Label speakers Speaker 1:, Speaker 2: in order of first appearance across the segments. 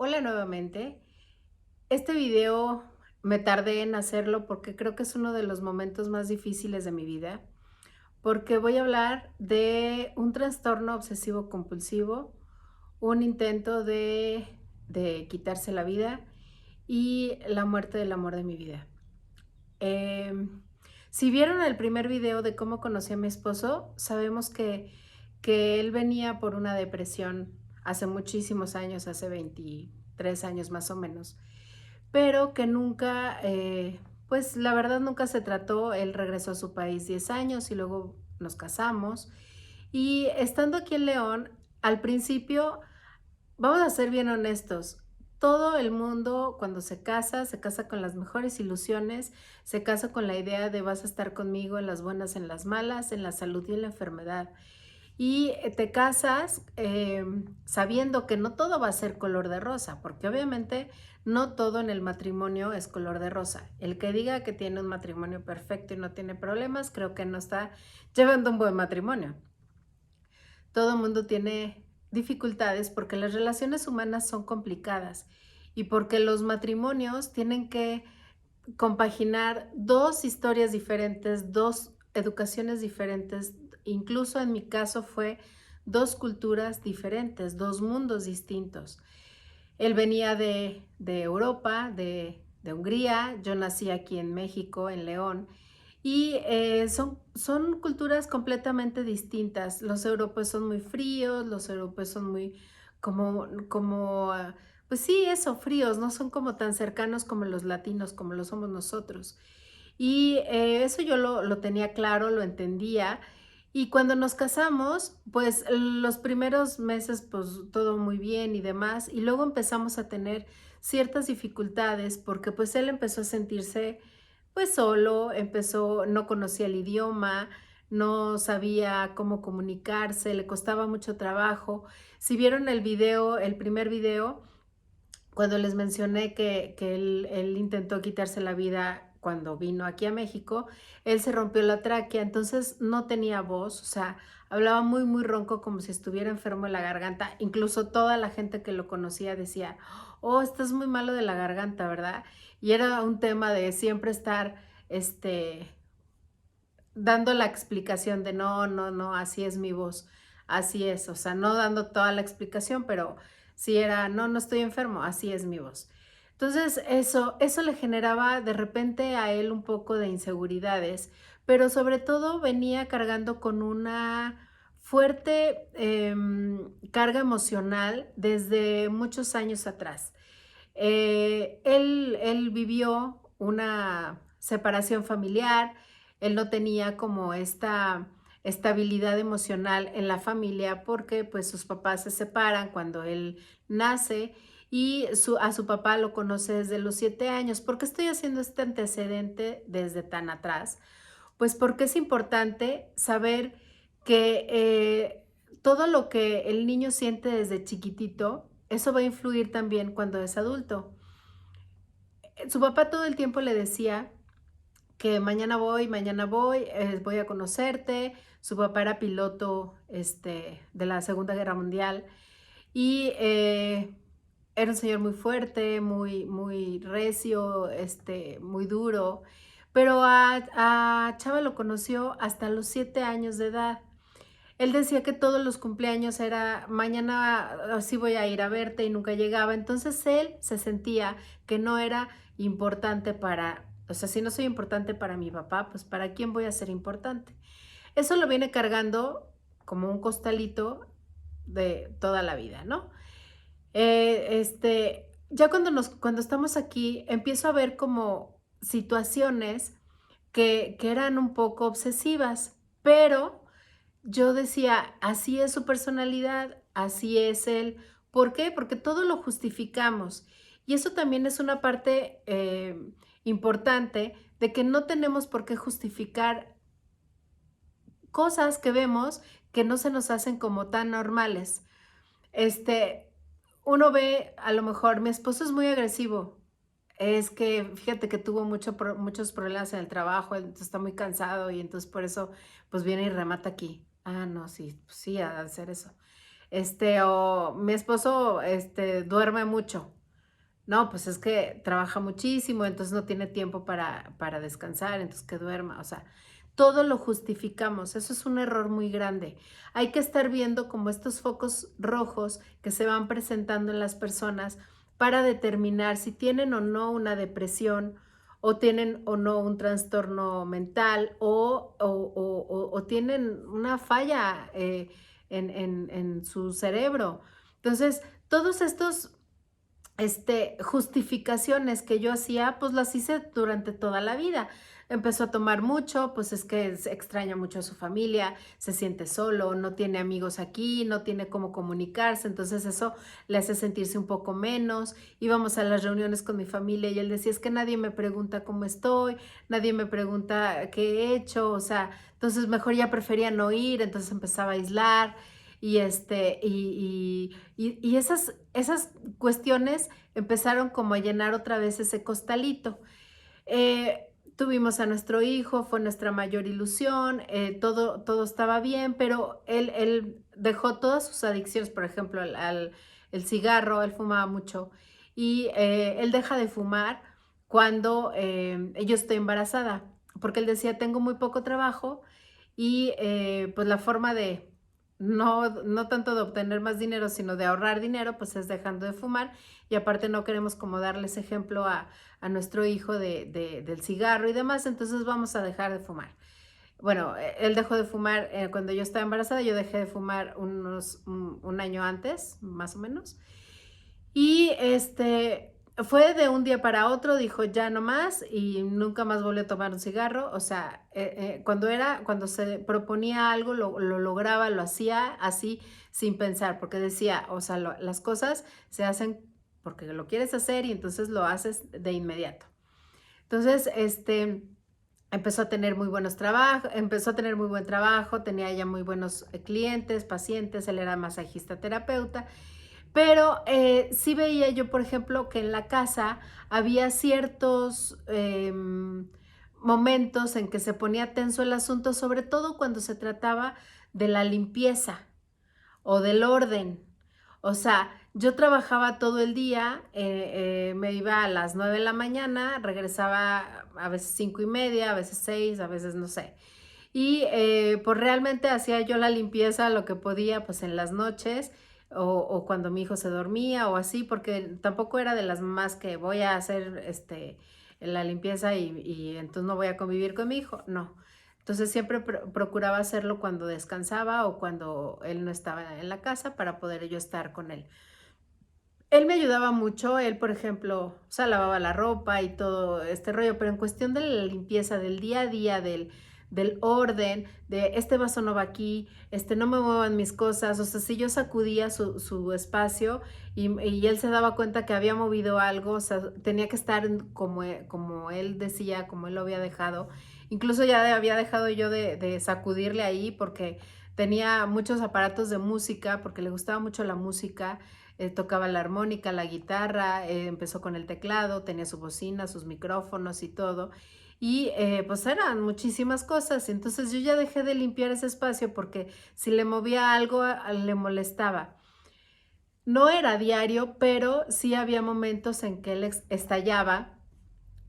Speaker 1: Hola nuevamente. Este video me tardé en hacerlo porque creo que es uno de los momentos más difíciles de mi vida, porque voy a hablar de un trastorno obsesivo compulsivo, un intento de quitarse la vida y la muerte del amor de mi vida. Em, si vieron el primer video de cómo conocí a mi esposo, sabemos que él venía por una depresión hace muchísimos años, hace 23 años más o menos, pero que nunca, pues la verdad nunca se trató. Él regresó a su país 10 años y luego nos casamos. Y estando aquí en León, al principio, vamos a ser bien honestos, todo el mundo cuando se casa con las mejores ilusiones, se casa con la idea de vas a estar conmigo en las buenas, en las malas, en la salud y en la enfermedad. Y te casas sabiendo que no todo va a ser color de rosa, porque obviamente no todo en el matrimonio es color de rosa. El que diga que tiene un matrimonio perfecto y no tiene problemas, creo que no está llevando un buen matrimonio. Todo el mundo tiene dificultades porque las relaciones humanas son complicadas y porque los matrimonios tienen que compaginar dos historias diferentes, dos educaciones diferentes, incluso en mi caso fue dos culturas diferentes, dos mundos distintos. Él venía de Europa, de Hungría, yo nací aquí en México, en León, y son culturas completamente distintas. Los europeos son muy fríos, los europeos son muy pues sí, eso, fríos, no son como tan cercanos como los latinos, como lo somos nosotros. Y eso yo lo tenía claro, lo entendía. Y cuando nos casamos, pues los primeros meses, pues todo muy bien y demás. Y luego empezamos a tener ciertas dificultades porque pues él empezó a sentirse pues solo, no conocía el idioma, no sabía cómo comunicarse, le costaba mucho trabajo. Si vieron el video, el primer video, cuando les mencioné que él intentó quitarse la vida cuando vino aquí a México, él se rompió la tráquea, entonces no tenía voz, o sea, hablaba muy, muy ronco, como si estuviera enfermo de la garganta. Incluso toda la gente que lo conocía decía, oh, estás muy malo de la garganta, ¿verdad? Y era un tema de siempre estar, dando la explicación de no, no, no, así es mi voz, así es, o sea, no dando toda la explicación, pero si era, no, no estoy enfermo, así es mi voz. Entonces, eso le generaba de repente a él un poco de inseguridades, pero sobre todo venía cargando con una fuerte carga emocional desde muchos años atrás. Él vivió una separación familiar, él no tenía como esta estabilidad emocional en la familia porque pues sus papás se separan cuando él nace y a su papá lo conoce desde los 7 años. ¿Por qué estoy haciendo este antecedente desde tan atrás? Pues porque es importante saber que todo lo que el niño siente desde chiquitito, eso va a influir también cuando es adulto. Su papá todo el tiempo le decía que mañana voy, voy a conocerte. Su papá era piloto de la Segunda Guerra Mundial y era un señor muy fuerte, muy, muy recio, muy duro, pero a Chava lo conoció hasta los 7 años de edad. Él decía que todos los cumpleaños era mañana sí voy a ir a verte y nunca llegaba. Entonces él se sentía que no era importante o sea, si no soy importante para mi papá, pues ¿para quién voy a ser importante? Eso lo viene cargando como un costalito de toda la vida, ¿no? Ya cuando estamos aquí, empiezo a ver como situaciones que eran un poco obsesivas, pero yo decía, así es su personalidad, así es él. ¿Por qué? Porque todo lo justificamos. Y eso también es una parte importante de que no tenemos por qué justificar cosas que vemos que no se nos hacen como tan normales. Este, Uno ve, a lo mejor, mi esposo es muy agresivo. Es que fíjate que tuvo muchos problemas en el trabajo, entonces está muy cansado y entonces por eso pues viene y remata aquí. Ah, no, sí, pues sí, a hacer eso. o mi esposo, duerme mucho. No, pues es que trabaja muchísimo, entonces no tiene tiempo para descansar, entonces que duerma, o sea, todo lo justificamos, eso es un error muy grande. Hay que estar viendo como estos focos rojos que se van presentando en las personas para determinar si tienen o no una depresión o tienen o no un trastorno mental o tienen una falla en su cerebro. Entonces, todos estos justificaciones que yo hacía, pues las hice durante toda la vida. Empezó a tomar mucho, pues es que se extraña mucho a su familia, se siente solo, no tiene amigos aquí, no tiene cómo comunicarse, entonces eso le hace sentirse un poco menos. Íbamos a las reuniones con mi familia y él decía, es que nadie me pregunta cómo estoy, nadie me pregunta qué he hecho, o sea, entonces mejor ya prefería no ir, entonces empezaba a aislar y esas cuestiones empezaron como a llenar otra vez ese costalito. Tuvimos a nuestro hijo, fue nuestra mayor ilusión, todo estaba bien, pero él dejó todas sus adicciones, por ejemplo, el cigarro, él fumaba mucho, y él deja de fumar cuando yo estoy embarazada, porque él decía, tengo muy poco trabajo y pues la forma de no tanto de obtener más dinero, sino de ahorrar dinero, pues es dejando de fumar y aparte no queremos como darles ejemplo a nuestro hijo del cigarro y demás, entonces vamos a dejar de fumar. Bueno, él dejó de fumar cuando yo estaba embarazada, yo dejé de fumar un año antes, más o menos. Y fue de un día para otro, dijo ya no más y nunca más volvió a tomar un cigarro. O sea, cuando se proponía algo, lo lograba, lo hacía así sin pensar, porque decía, o sea, las cosas se hacen porque lo quieres hacer y entonces lo haces de inmediato. Entonces, empezó a tener muy buenos trabajos, empezó a tener muy buen trabajo, tenía ya muy buenos clientes, pacientes, él era masajista terapeuta, pero sí veía yo, por ejemplo, que en la casa había ciertos momentos en que se ponía tenso el asunto, sobre todo cuando se trataba de la limpieza o del orden. O sea, yo trabajaba todo el día, me iba a las 9 de la mañana, regresaba a veces 5:30, a veces 6, a veces no sé. Y pues realmente hacía yo la limpieza lo que podía pues en las noches o cuando mi hijo se dormía o así, porque tampoco era de las mamás que voy a hacer la limpieza y entonces no voy a convivir con mi hijo, no. Entonces siempre procuraba hacerlo cuando descansaba o cuando él no estaba en la casa para poder yo estar con él. Él me ayudaba mucho, él, por ejemplo, o sea, lavaba la ropa y todo este rollo, pero en cuestión de la limpieza del día a día, del orden, de este vaso no va aquí, no me muevan mis cosas, o sea, si yo sacudía su espacio y él se daba cuenta que había movido algo, o sea, tenía que estar como él decía, como él lo había dejado. Incluso ya había dejado yo de sacudirle ahí porque tenía muchos aparatos de música, porque le gustaba mucho la música, tocaba la armónica, la guitarra, empezó con el teclado, tenía su bocina, sus micrófonos y todo. Y pues eran muchísimas cosas. Entonces yo ya dejé de limpiar ese espacio porque si le movía algo le molestaba. No era diario, pero sí había momentos en que él estallaba,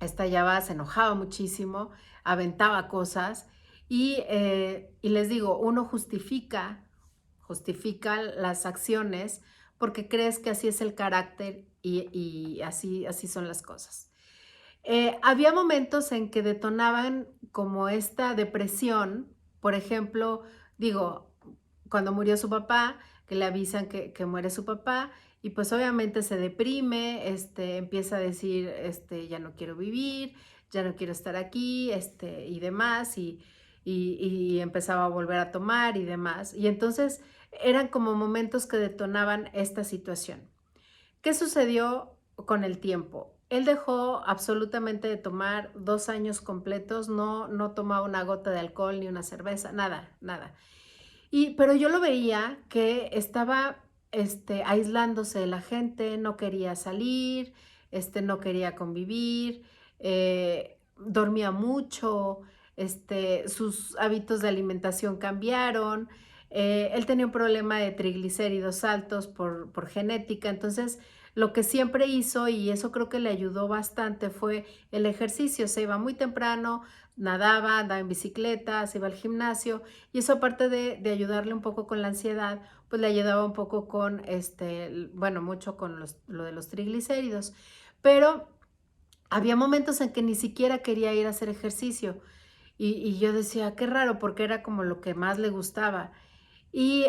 Speaker 1: se enojaba muchísimo, aventaba cosas y les digo, uno justifica las acciones porque crees que así es el carácter y así son las cosas. Había momentos en que detonaban como esta depresión, por ejemplo, digo, cuando murió su papá, que le avisan que muere su papá, y pues obviamente se deprime, empieza a decir, ya no quiero vivir, ya no quiero estar aquí, y demás, y empezaba a volver a tomar y demás. Y entonces eran como momentos que detonaban esta situación. ¿Qué sucedió con el tiempo? Él dejó absolutamente de tomar 2 años completos, no tomaba una gota de alcohol ni una cerveza, nada, nada. Pero yo lo veía que estaba aislándose de la gente, no quería salir, no quería convivir, dormía mucho, sus hábitos de alimentación cambiaron, Él tenía un problema de triglicéridos altos por genética, entonces lo que siempre hizo, y eso creo que le ayudó bastante, fue el ejercicio. Se iba muy temprano, nadaba, andaba en bicicleta, se iba al gimnasio, y eso aparte de ayudarle un poco con la ansiedad, pues le ayudaba un poco con, bueno, mucho con lo de los triglicéridos. Pero había momentos en que ni siquiera quería ir a hacer ejercicio. Y yo decía, qué raro, porque era como lo que más le gustaba. Y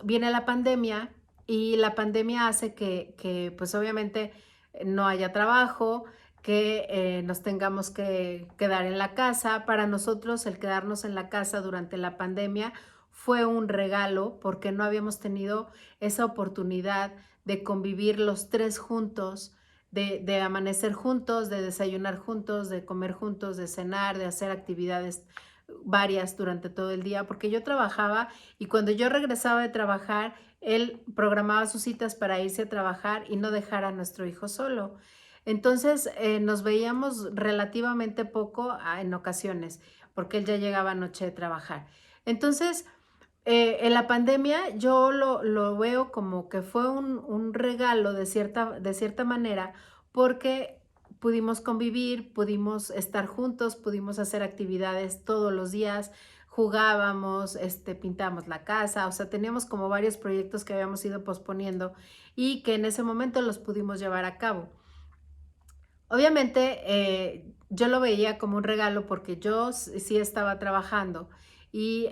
Speaker 1: viene la pandemia, y la pandemia hace que pues obviamente no haya trabajo, que nos tengamos que quedar en la casa. Para nosotros el quedarnos en la casa durante la pandemia fue un regalo, porque no habíamos tenido esa oportunidad de convivir los tres juntos, de amanecer juntos, de desayunar juntos, de comer juntos, de cenar, de hacer actividades varias durante todo el día, porque yo trabajaba, y cuando yo regresaba de trabajar, él programaba sus citas para irse a trabajar y no dejar a nuestro hijo solo. Entonces, nos veíamos relativamente poco en ocasiones, porque él ya llegaba anoche de trabajar. Entonces, en la pandemia yo lo veo como que fue un regalo de cierta manera, porque pudimos convivir, pudimos estar juntos, pudimos hacer actividades todos los días, jugábamos, pintamos la casa, o sea, teníamos como varios proyectos que habíamos ido posponiendo y que en ese momento los pudimos llevar a cabo. Obviamente, yo lo veía como un regalo, porque yo sí estaba trabajando, y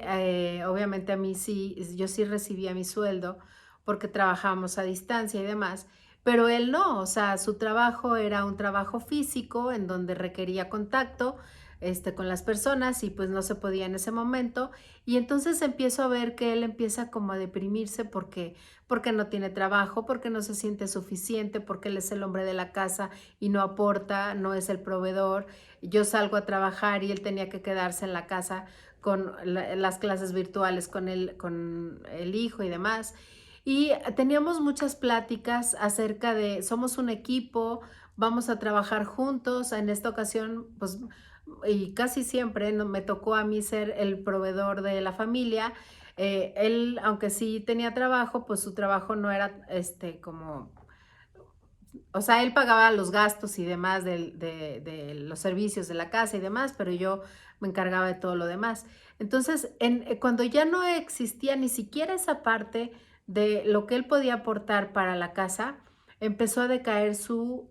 Speaker 1: obviamente a mí sí, yo sí recibía mi sueldo porque trabajábamos a distancia y demás, pero él no. O sea, su trabajo era un trabajo físico en donde requería contacto con las personas, y pues no se podía en ese momento. Y entonces empiezo a ver que él empieza como a deprimirse, porque no tiene trabajo, porque no se siente suficiente, porque él es el hombre de la casa y no aporta, no es el proveedor. Yo salgo a trabajar y él tenía que quedarse en la casa con las clases virtuales con el hijo y demás. Y teníamos muchas pláticas acerca de, somos un equipo, vamos a trabajar juntos. En esta ocasión, pues, y casi siempre no, me tocó a mí ser el proveedor de la familia. Él, aunque sí tenía trabajo, pues su trabajo no era como, o sea, él pagaba los gastos y demás de los servicios de la casa y demás, pero yo me encargaba de todo lo demás. Entonces, cuando ya no existía ni siquiera esa parte de lo que él podía aportar para la casa, empezó a decaer su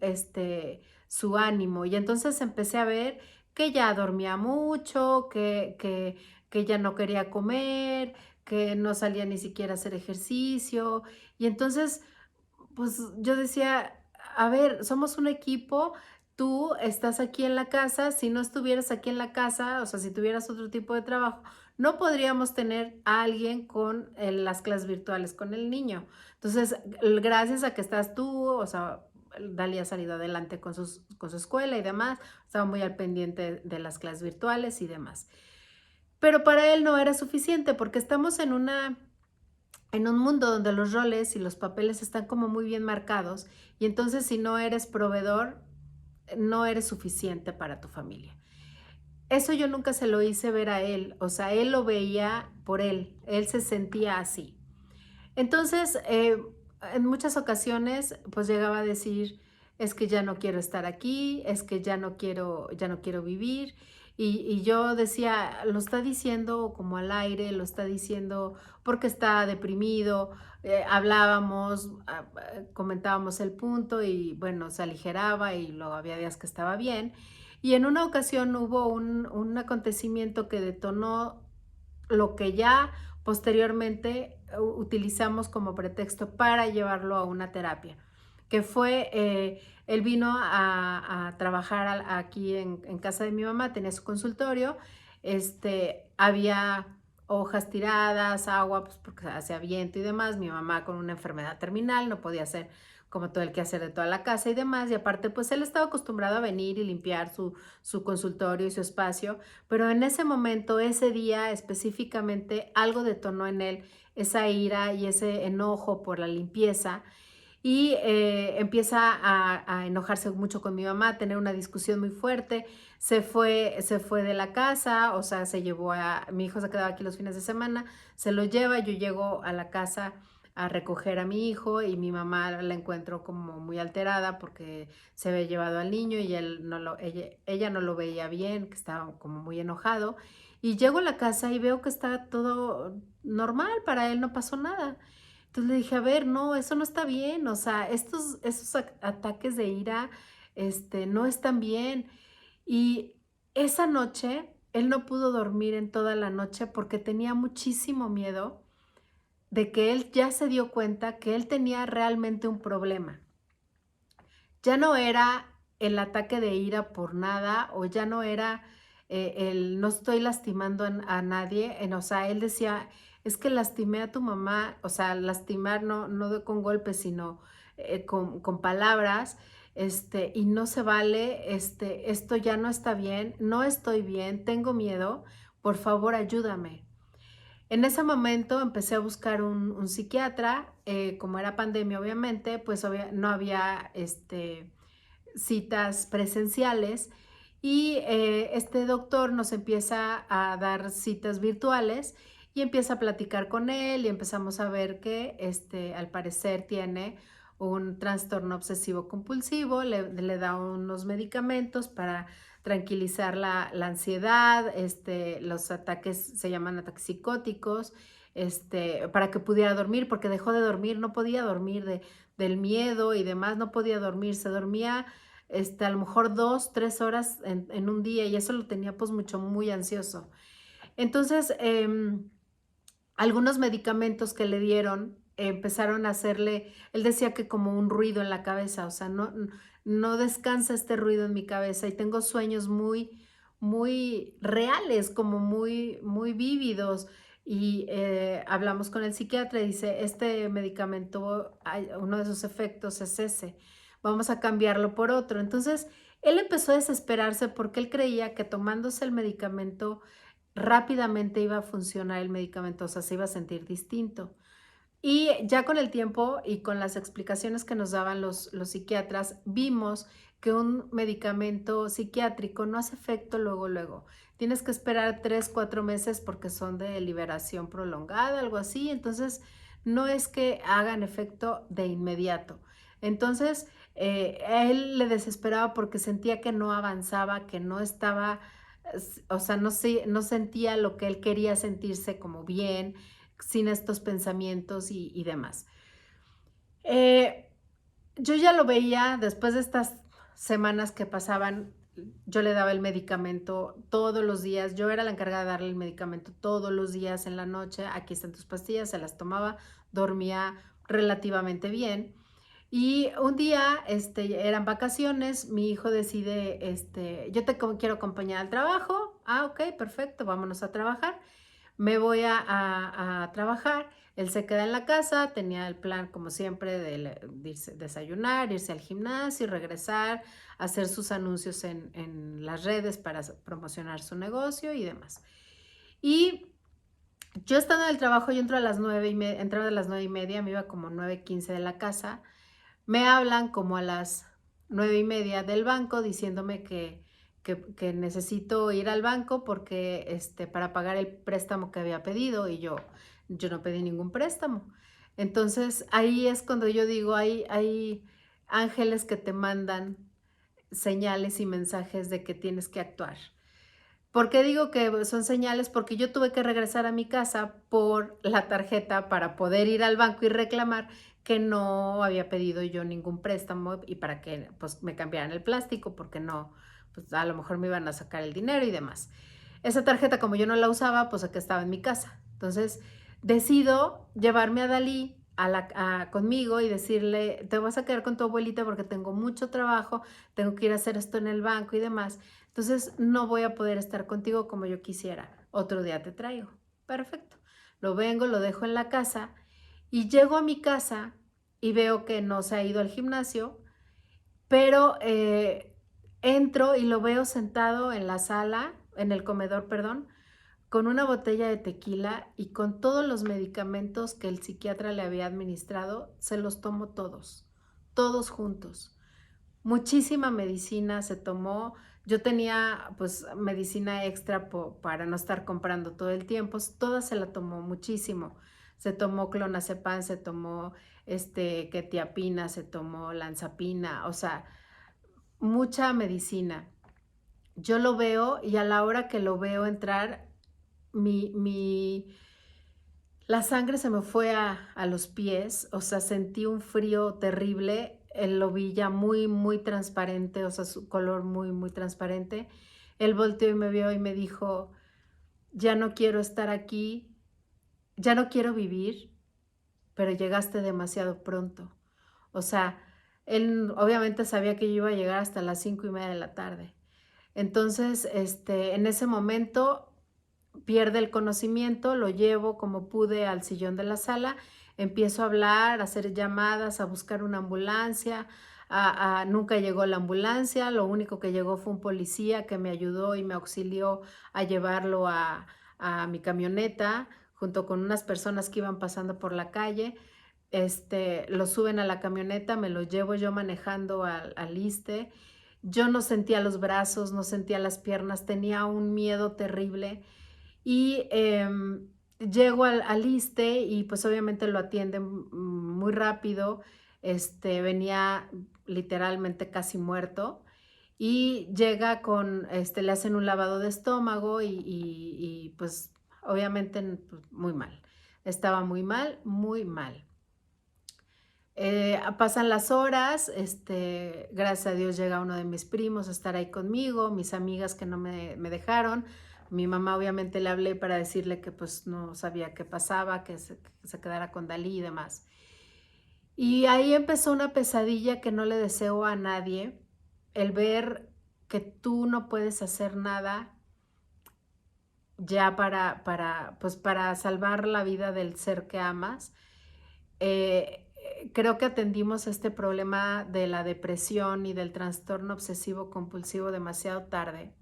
Speaker 1: ánimo. Y entonces empecé a ver que ya dormía mucho, que ya no quería comer, que no salía ni siquiera a hacer ejercicio. Y entonces, pues yo decía, a ver, somos un equipo, tú estás aquí en la casa. Si no estuvieras aquí en la casa, o sea, si tuvieras otro tipo de trabajo, no podríamos tener a alguien con las clases virtuales con el niño. Entonces, gracias a que estás tú, o sea, Dali ha salido adelante con su escuela y demás, estaba muy al pendiente de las clases virtuales y demás. Pero para él no era suficiente, porque estamos en un mundo donde los roles y los papeles están como muy bien marcados, y entonces si no eres proveedor, no eres suficiente para tu familia. Eso yo nunca se lo hice ver a él. O sea, él lo veía por él se sentía así. Entonces, en muchas ocasiones, pues llegaba a decir, es que ya no quiero estar aquí, es que ya no quiero vivir. Y yo decía, lo está diciendo como al aire, lo está diciendo porque está deprimido. Hablábamos, comentábamos el punto, y bueno, se aligeraba, y luego había días que estaba bien. Y en una ocasión hubo un acontecimiento que detonó lo que ya posteriormente utilizamos como pretexto para llevarlo a una terapia, que fue, él vino a trabajar aquí en casa de mi mamá, tenía su consultorio. Había hojas tiradas, agua, pues porque hacía viento y demás. Mi mamá con una enfermedad terminal no podía hacer como todo el quehacer de toda la casa y demás, y aparte pues él estaba acostumbrado a venir y limpiar su consultorio y su espacio, pero en ese momento, ese día específicamente, algo detonó en él esa ira y ese enojo por la limpieza. y empieza a enojarse mucho con mi mamá, a tener una discusión muy fuerte. Se fue de la casa, o sea, se llevó a mi hijo, se quedaba aquí los fines de semana, se lo lleva, yo llego a la casa a recoger a mi hijo y mi mamá la encuentro como muy alterada porque se había llevado al niño y ella no lo veía bien, que estaba como muy enojado. Y llego a la casa y veo que está todo normal, para él no pasó nada. Entonces le dije, a ver, no, eso no está bien, o sea, esos ataques de ira, no están bien. Y esa noche, él no pudo dormir en toda la noche porque tenía muchísimo miedo de que él ya se dio cuenta que él tenía realmente un problema. Ya no era el ataque de ira por nada o ya no era el no estoy lastimando a nadie, o sea, él decía, es que lastimé a tu mamá, o sea, lastimar con golpes, sino con palabras, y no se vale, esto ya no está bien, no estoy bien, tengo miedo, por favor ayúdame. En ese momento empecé a buscar un psiquiatra, como era pandemia obviamente, pues no había citas presenciales y este doctor nos empieza a dar citas virtuales y empieza a platicar con él y empezamos a ver que al parecer tiene un trastorno obsesivo compulsivo, le da unos medicamentos para tranquilizar la ansiedad, los ataques se llaman ataques psicóticos, para que pudiera dormir, porque dejó de dormir, no podía dormir del miedo y demás, no podía dormir, se dormía a lo mejor 2, 3 horas en un día y eso lo tenía pues mucho, muy ansioso. Entonces, algunos medicamentos que le dieron empezaron a hacerle, él decía que como un ruido en la cabeza, o sea, no descansa este ruido en mi cabeza y tengo sueños muy reales, como muy vívidos. Y hablamos con el psiquiatra y dice, este medicamento, uno de sus efectos es ese, vamos a cambiarlo por otro. Entonces, él empezó a desesperarse porque él creía que tomándose el medicamento rápidamente iba a funcionar el medicamento, o sea, se iba a sentir distinto. Y ya con el tiempo y con las explicaciones que nos daban los psiquiatras, vimos que un medicamento psiquiátrico no hace efecto luego, luego. Tienes que esperar 3, 4 meses porque son de liberación prolongada, algo así. Entonces, no es que hagan efecto de inmediato. Entonces, a él le desesperaba porque sentía que no avanzaba, que no estaba, o sea, no sentía lo que él quería sentirse como bien, sin estos pensamientos y demás. Eh, yo ya lo veía después de estas semanas que pasaban, yo le daba el medicamento todos los días, yo era la encargada de darle el medicamento todos los días en la noche, aquí están tus pastillas, se las tomaba, dormía relativamente bien. Y un día, eran vacaciones, mi hijo decide, yo quiero acompañar al trabajo, ok, perfecto, vámonos a trabajar. Me voy a trabajar, él se queda en la casa, tenía el plan como siempre de desayunar, irse al gimnasio, regresar, hacer sus anuncios en las redes para promocionar su negocio y demás. Y yo estando en el trabajo, yo entro a las 9:30, entraba a las 9:30, me iba como 9:15 de la casa, me hablan como a las 9:30 del banco diciéndome que necesito ir al banco porque para pagar el préstamo que había pedido y yo no pedí ningún préstamo. Entonces ahí es cuando yo digo, hay ángeles que te mandan señales y mensajes de que tienes que actuar. ¿Por qué digo que son señales? Porque yo tuve que regresar a mi casa por la tarjeta para poder ir al banco y reclamar que no había pedido yo ningún préstamo y para que pues me cambiaran el plástico porque no, pues a lo mejor me iban a sacar el dinero y demás. Esa tarjeta como yo no la usaba, pues acá estaba en mi casa. Entonces decido llevarme a Dalí conmigo y decirle, te vas a quedar con tu abuelita porque tengo mucho trabajo, tengo que ir a hacer esto en el banco y demás. Entonces no voy a poder estar contigo como yo quisiera. Otro día te traigo. Perfecto. Lo vengo, lo dejo en la casa y llego a mi casa y veo que no se ha ido al gimnasio, pero entro y lo veo sentado en la sala, en el comedor, perdón, con una botella de tequila y con todos los medicamentos que el psiquiatra le había administrado, se los tomo todos. todos juntos. Muchísima medicina se tomó. Yo tenía pues medicina extra para no estar comprando todo el tiempo. Toda se la tomó muchísimo. Se tomó clonazepam, se tomó quetiapina, se tomó lanzapina, o sea, mucha medicina. Yo lo veo y a la hora que lo veo entrar, la sangre se me fue a los pies, o sea, sentí un frío terrible, lo vi ya muy, muy transparente, o sea, su color muy, muy transparente. Él volteó y me vio y me dijo, ya no quiero estar aquí, ya no quiero vivir, pero llegaste demasiado pronto. O sea, él obviamente sabía que yo iba a llegar hasta las 5:30 de la tarde. Entonces, en ese momento pierde el conocimiento, lo llevo como pude al sillón de la sala, empiezo a hablar, a hacer llamadas, a buscar una ambulancia, nunca llegó la ambulancia, lo único que llegó fue un policía que me ayudó y me auxilió a llevarlo a mi camioneta, junto con unas personas que iban pasando por la calle. Lo suben a la camioneta, me lo llevo yo manejando al ISSSTE. Yo no sentía los brazos, no sentía las piernas, tenía un miedo terrible y llego al ISSSTE y pues obviamente lo atienden muy rápido. Venía literalmente casi muerto y llega le hacen un lavado de estómago y pues obviamente pues, muy mal. Estaba muy mal, muy mal. Pasan las horas, gracias a Dios llega uno de mis primos a estar ahí conmigo, mis amigas que no me dejaron. Mi mamá obviamente le hablé para decirle que pues no sabía qué pasaba, que se quedara con Dalí y demás. Y ahí empezó una pesadilla que no le deseo a nadie, el ver que tú no puedes hacer nada ya pues para salvar la vida del ser que amas. Creo que atendimos este problema de la depresión y del trastorno obsesivo compulsivo demasiado tarde.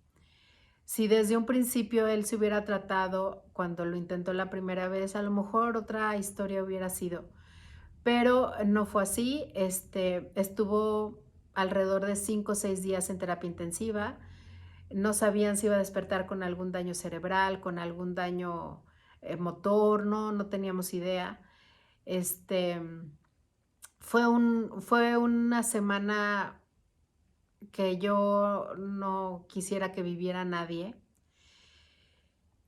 Speaker 1: Si desde un principio él se hubiera tratado cuando lo intentó la primera vez, a lo mejor otra historia hubiera sido, pero no fue así. Estuvo alrededor de 5 o 6 días en terapia intensiva. No sabían si iba a despertar con algún daño cerebral, con algún daño motor, no teníamos idea. Fue una semana que yo no quisiera que viviera nadie.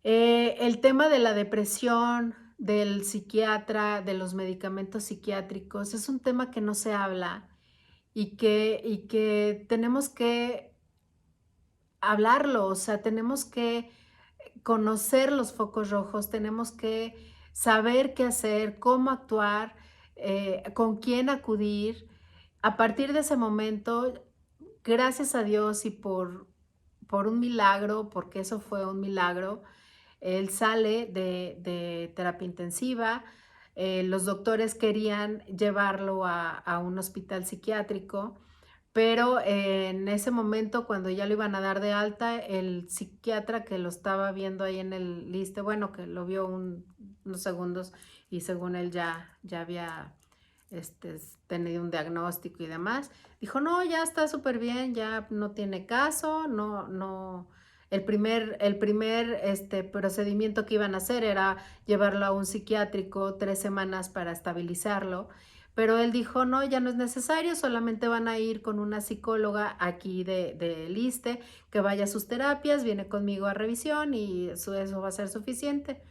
Speaker 1: El tema de la depresión, del psiquiatra, de los medicamentos psiquiátricos, es un tema que no se habla y que tenemos que hablarlo, o sea, tenemos que conocer los focos rojos, tenemos que saber qué hacer, cómo actuar, con quién acudir. A partir de ese momento, gracias a Dios y por un milagro, porque eso fue un milagro, él sale de terapia intensiva. Los doctores querían llevarlo a un hospital psiquiátrico, pero en ese momento, cuando ya lo iban a dar de alta, el psiquiatra que lo estaba viendo ahí en el liste, bueno, que lo vio unos segundos y según él ya había tenido un diagnóstico y demás, dijo, no, ya está súper bien, ya no tiene caso, no. El primer procedimiento que iban a hacer era llevarlo a un psiquiátrico 3 semanas para estabilizarlo. Pero él dijo, no, ya no es necesario, solamente van a ir con una psicóloga aquí de ISSSTE, que vaya a sus terapias, viene conmigo a revisión y eso va a ser suficiente.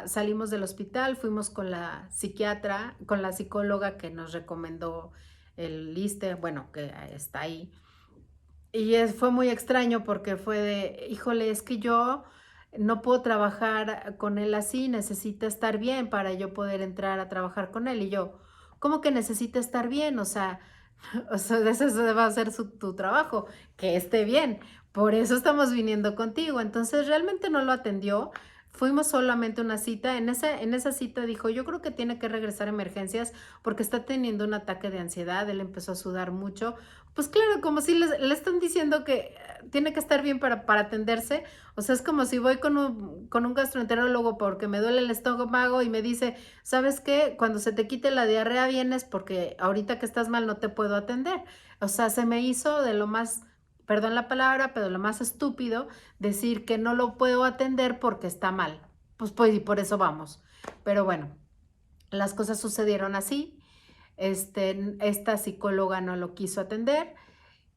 Speaker 1: Salimos del hospital, fuimos con la psiquiatra, con la psicóloga que nos recomendó el ISSSTE, bueno, que está ahí. Y fue muy extraño porque fue de, híjole, es que yo no puedo trabajar con él así, necesita estar bien para yo poder entrar a trabajar con él. Y yo, ¿cómo que necesita estar bien? O sea, ese va a ser tu trabajo, que esté bien. Por eso estamos viniendo contigo. Entonces realmente no lo atendió. Fuimos solamente una cita. En esa cita dijo: "Yo creo que tiene que regresar a emergencias porque está teniendo un ataque de ansiedad". Él empezó a sudar mucho. Pues claro, como si le están diciendo que tiene que estar bien para atenderse. O sea, es como si voy con un gastroenterólogo porque me duele el estómago y me dice: "¿Sabes qué? Cuando se te quite la diarrea vienes porque ahorita que estás mal no te puedo atender". O sea, se me hizo de lo más, perdón la palabra, pero lo más estúpido decir que no lo puedo atender porque está mal. Pues, y por eso vamos. Pero bueno, las cosas sucedieron así. Esta psicóloga no lo quiso atender.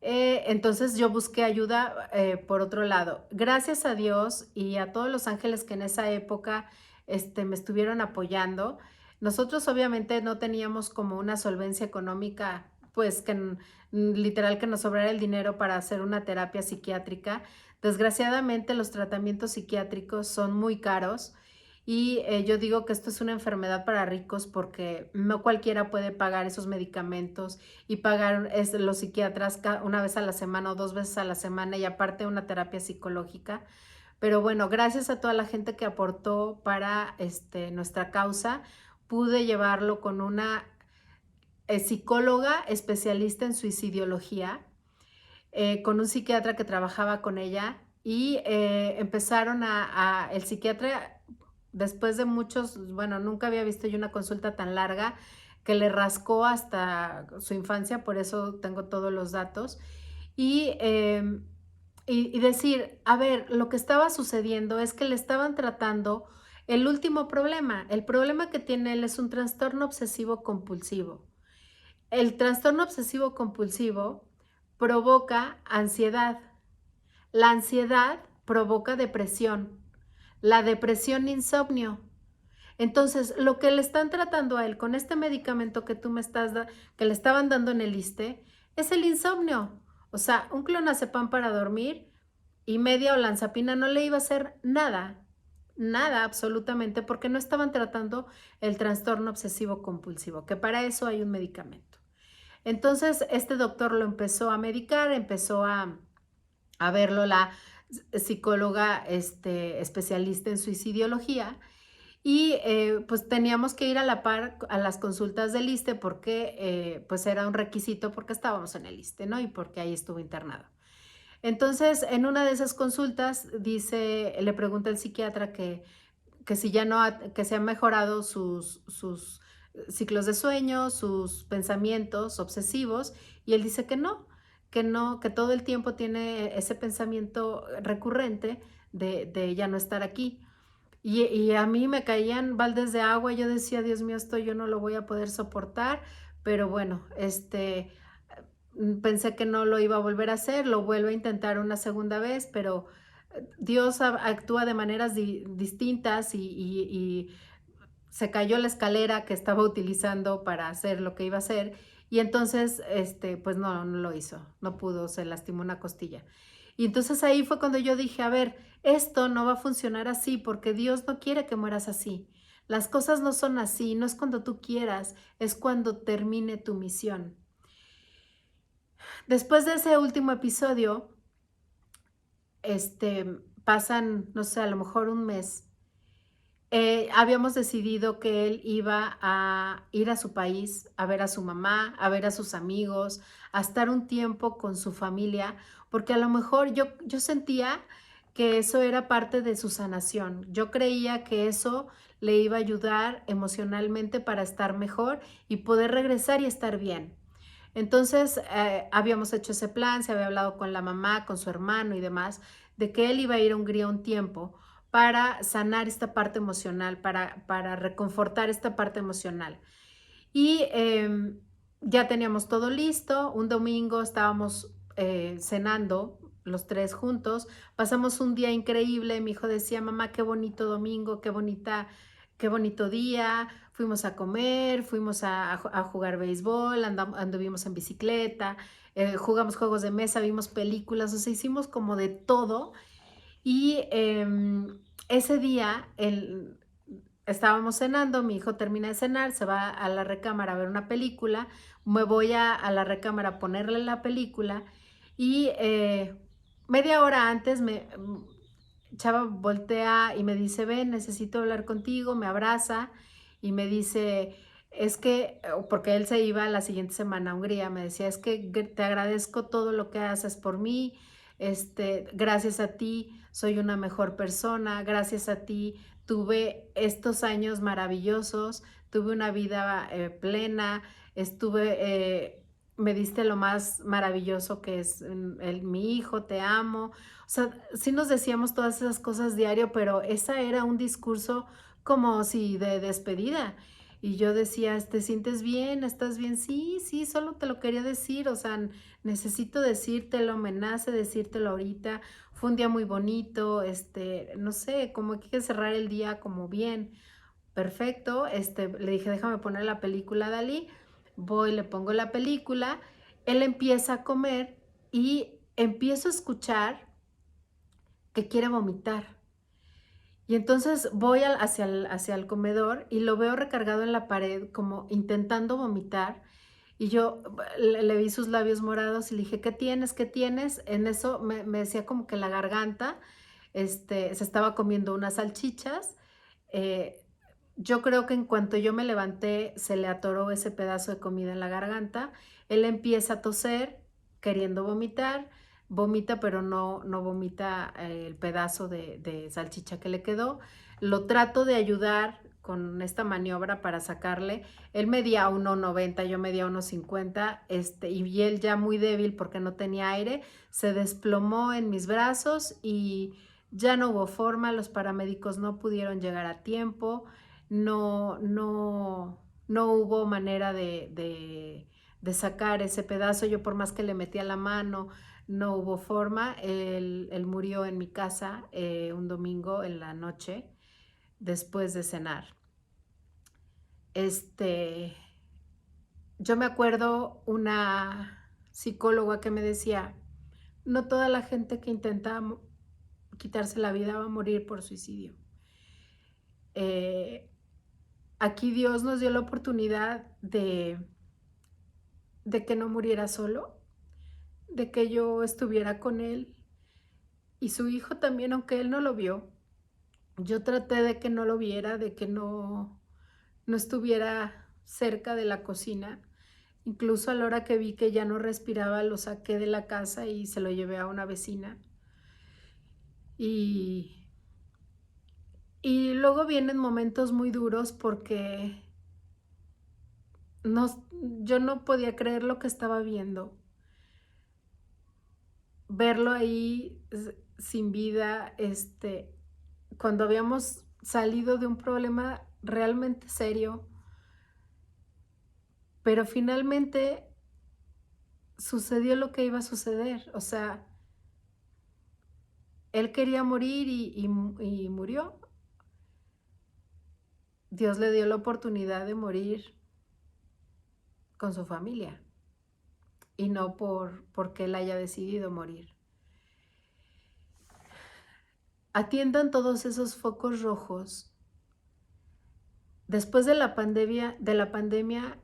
Speaker 1: Entonces yo busqué ayuda por otro lado. Gracias a Dios y a todos los ángeles que en esa época me estuvieron apoyando. Nosotros obviamente no teníamos como una solvencia económica, pues literal que nos sobrara el dinero para hacer una terapia psiquiátrica. Desgraciadamente los tratamientos psiquiátricos son muy caros y yo digo que esto es una enfermedad para ricos porque no cualquiera puede pagar esos medicamentos y pagar los psiquiatras una vez a la semana o 2 veces a la semana y aparte una terapia psicológica. Pero bueno, gracias a toda la gente que aportó para nuestra causa, pude llevarlo con una psicóloga especialista en suicidología, con un psiquiatra que trabajaba con ella y empezaron el psiquiatra, después de muchos, bueno, nunca había visto yo una consulta tan larga que le rascó hasta su infancia, por eso tengo todos los datos. Y, y decir, a ver, lo que estaba sucediendo es que le estaban tratando el último problema. El problema que tiene él es un trastorno obsesivo compulsivo. El trastorno obsesivo compulsivo provoca ansiedad. La ansiedad provoca depresión. La depresión, insomnio. Entonces, lo que le están tratando a él con este medicamento que tú que le estaban dando en el ISSSTE, es el insomnio. O sea, un clonazepam para dormir y media olanzapina no le iba a hacer nada, nada absolutamente, porque no estaban tratando el trastorno obsesivo compulsivo, que para eso hay un medicamento. Entonces, este doctor lo empezó a medicar, empezó a verlo la psicóloga especialista en suicidología y pues teníamos que ir a la par a las consultas del ISSSTE porque pues era un requisito porque estábamos en el ISSSTE, ¿no? Y porque ahí estuvo internado. Entonces, en una de esas consultas le pregunta el psiquiatra que si ya no, que se han mejorado sus ciclos de sueño, sus pensamientos obsesivos, y él dice que no, que todo el tiempo tiene ese pensamiento recurrente de ya no estar aquí. Y a mí me caían baldes de agua, yo decía: "Dios mío, esto yo no lo voy a poder soportar", pero bueno, pensé que no lo iba a volver a hacer, lo vuelvo a intentar una segunda vez, pero Dios actúa de maneras distintas y se cayó la escalera que estaba utilizando para hacer lo que iba a hacer y entonces, pues no lo hizo, no pudo, se lastimó una costilla. Y entonces ahí fue cuando yo dije: "A ver, esto no va a funcionar así, porque Dios no quiere que mueras así. Las cosas no son así, no es cuando tú quieras, es cuando termine tu misión". Después de ese último episodio, pasan, no sé, a lo mejor un mes. Habíamos decidido que él iba a ir a su país, a ver a su mamá, a ver a sus amigos, a estar un tiempo con su familia, porque a lo mejor yo sentía que eso era parte de su sanación. Yo creía que eso le iba a ayudar emocionalmente para estar mejor y poder regresar y estar bien. Entonces, habíamos hecho ese plan, se había hablado con la mamá, con su hermano y demás, de que él iba a ir a Hungría un tiempo para sanar esta parte emocional, para reconfortar esta parte emocional. Y ya teníamos todo listo, un domingo estábamos cenando los tres juntos, pasamos un día increíble, mi hijo decía: "Mamá, qué bonito domingo, qué bonito día, fuimos a comer, fuimos a jugar béisbol, anduvimos en bicicleta, jugamos juegos de mesa, vimos películas", o sea, hicimos como de todo y ese día estábamos cenando, mi hijo termina de cenar, se va a la recámara a ver una película, me voy a la recámara a ponerle la película y media hora antes chava voltea y me dice: "Ven, necesito hablar contigo", me abraza y me dice: "Es que", porque él se iba la siguiente semana a Hungría, me decía: "Es que te agradezco todo lo que haces por mí, gracias a ti soy una mejor persona, gracias a ti tuve estos años maravillosos, tuve una vida, plena, estuve, me diste lo más maravilloso que es, mi hijo, te amo". O sea, sí nos decíamos todas esas cosas diario, pero esa era un discurso como si de despedida. Y yo decía: "¿Te sientes bien? ¿Estás bien?". "Sí, sí, solo te lo quería decir, o sea, necesito decírtelo, me nace decírtelo ahorita. Fue un día muy bonito, no sé, como que hay que cerrar el día como bien". Perfecto, le dije: "Déjame poner la película, Dalí". Voy, le pongo la película, él empieza a comer y empiezo a escuchar que quiere vomitar. Y entonces voy hacia el comedor y lo veo recargado en la pared, como intentando vomitar, y yo le vi sus labios morados y le dije: "¿Qué tienes? ¿Qué tienes?". En eso me decía como que la garganta, se estaba comiendo unas salchichas, eh, yo creo que en cuanto yo me levanté, se le atoró ese pedazo de comida en la garganta, él empieza a toser, queriendo vomitar, vomita, pero no vomita el pedazo de salchicha que le quedó. Lo trato de ayudar con esta maniobra para sacarle. Él medía 1,90, yo medía 1,50, y él ya muy débil porque no tenía aire, se desplomó en mis brazos y ya no hubo forma, los paramédicos no pudieron llegar a tiempo, no hubo manera de sacar ese pedazo. Yo por más que le metía la mano, no hubo forma. Él murió en mi casa, un domingo en la noche, después de cenar. Este, yo me acuerdo una psicóloga que me decía: "No toda la gente que intenta quitarse la vida va a morir por suicidio". Eh, Aquí Dios nos dio la oportunidad de que no muriera solo, de que yo estuviera con él y su hijo también, aunque él no lo vio. Yo traté de que no lo viera, de que no estuviera cerca de la cocina. Incluso a la hora que vi que ya no respiraba, lo saqué de la casa y se lo llevé a una vecina. Y, y luego vienen momentos muy duros porque yo no podía creer lo que estaba viendo. Verlo ahí sin vida, cuando habíamos salido de un problema realmente serio, pero finalmente sucedió lo que iba a suceder. O sea, él quería morir y murió. Dios le dio la oportunidad de morir con su familia y no porque él haya decidido morir. Atiendan todos esos focos rojos. Después de la pandemia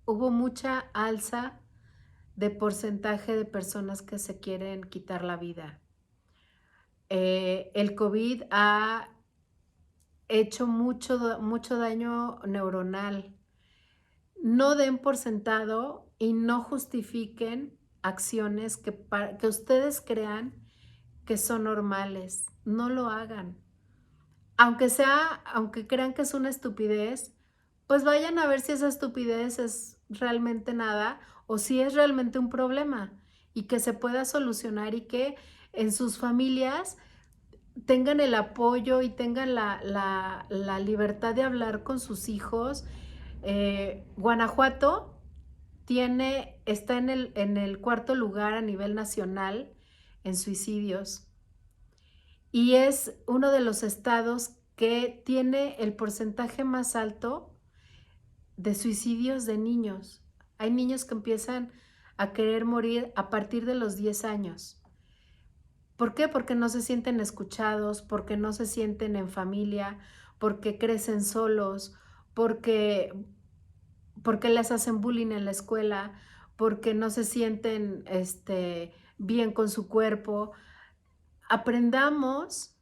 Speaker 1: hubo mucha alza de porcentaje de personas que se quieren quitar la vida. El COVID ha hecho mucho daño neuronal. No den por sentado y no justifiquen acciones que ustedes crean que son normales. No lo hagan. Aunque crean que es una estupidez, pues vayan a ver si esa estupidez es realmente nada o si es realmente un problema y que se pueda solucionar y que en sus familias tengan el apoyo y tengan la libertad de hablar con sus hijos. Guanajuato está en el cuarto lugar a nivel nacional en suicidios y es uno de los estados que tiene el porcentaje más alto de suicidios de niños. Hay niños que empiezan a querer morir a partir de los 10 años. ¿Por qué? Porque no se sienten escuchados, porque no se sienten en familia, porque crecen solos, porque, porque les hacen bullying en la escuela, porque no se sienten bien con su cuerpo. Aprendamos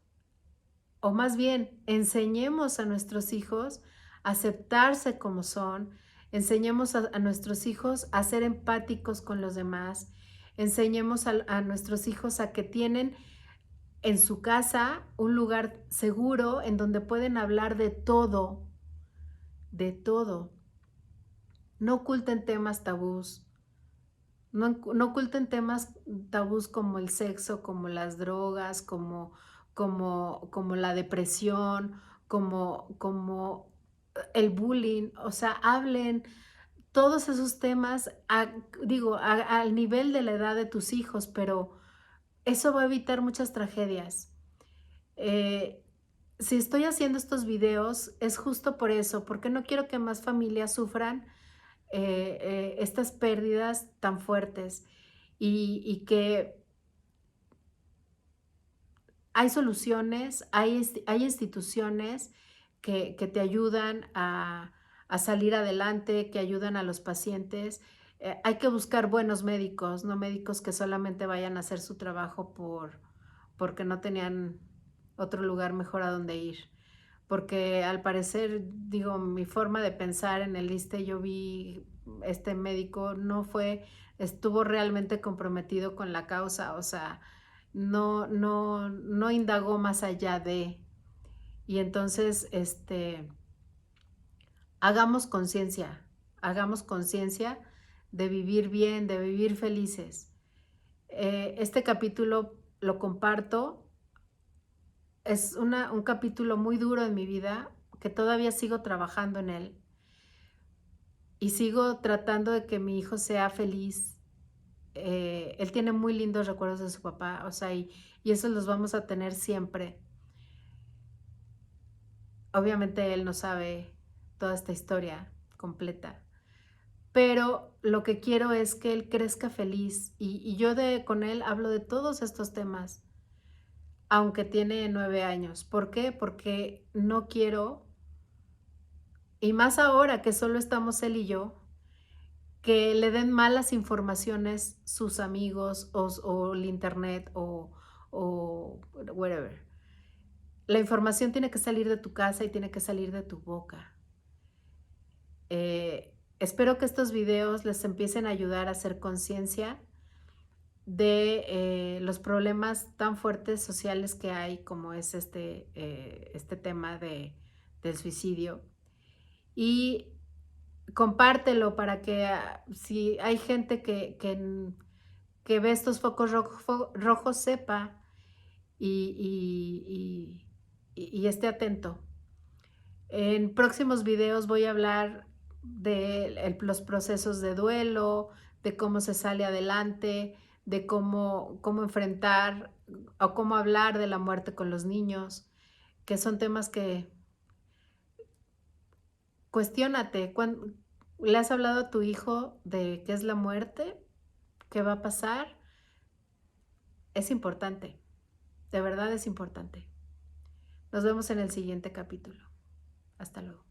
Speaker 1: o más bien, enseñemos a nuestros hijos a aceptarse como son, enseñemos a nuestros hijos a ser empáticos con los demás, enseñemos a nuestros hijos a que tienen en su casa un lugar seguro en donde pueden hablar de todo, de todo. No oculten temas tabús, no oculten temas tabús como el sexo, como las drogas, como la depresión, como el bullying, o sea, hablen todos esos temas, digo, al nivel de la edad de tus hijos, pero eso va a evitar muchas tragedias. Eh, si estoy haciendo estos videos es justo por eso, porque no quiero que más familias sufran estas pérdidas tan fuertes y que hay soluciones, hay instituciones que te ayudan a salir adelante, que ayudan a los pacientes. Hay que buscar buenos médicos, no médicos que solamente vayan a hacer su trabajo porque no tenían otro lugar mejor a donde ir. Porque al parecer, digo, mi forma de pensar en el ISSSTE, yo vi este médico estuvo realmente comprometido con la causa, o sea, no indagó más allá de. Y entonces, hagamos conciencia de vivir bien, de vivir felices. Este capítulo lo comparto, es un capítulo muy duro en mi vida, que todavía sigo trabajando en él y sigo tratando de que mi hijo sea feliz. Él tiene muy lindos recuerdos de su papá, o sea, y esos los vamos a tener siempre. Obviamente él no sabe toda esta historia completa, pero lo que quiero es que él crezca feliz y yo con él hablo de todos estos temas, aunque tiene 9 años. ¿Por qué? Porque no quiero, y más ahora que solo estamos él y yo, que le den malas informaciones sus amigos o el internet o whatever. La información tiene que salir de tu casa y tiene que salir de tu boca. Espero que estos videos les empiecen a ayudar a hacer conciencia de los problemas tan fuertes sociales que hay como es este tema del suicidio. Y compártelo para que si hay gente que ve estos focos rojos sepa y esté atento. En próximos videos voy a hablar de los procesos de duelo, de cómo se sale adelante, de cómo enfrentar o cómo hablar de la muerte con los niños, que son temas que cuestiónate. ¿Le has hablado a tu hijo de qué es la muerte? ¿Qué va a pasar? Es importante, de verdad es importante. Nos vemos en el siguiente capítulo. Hasta luego.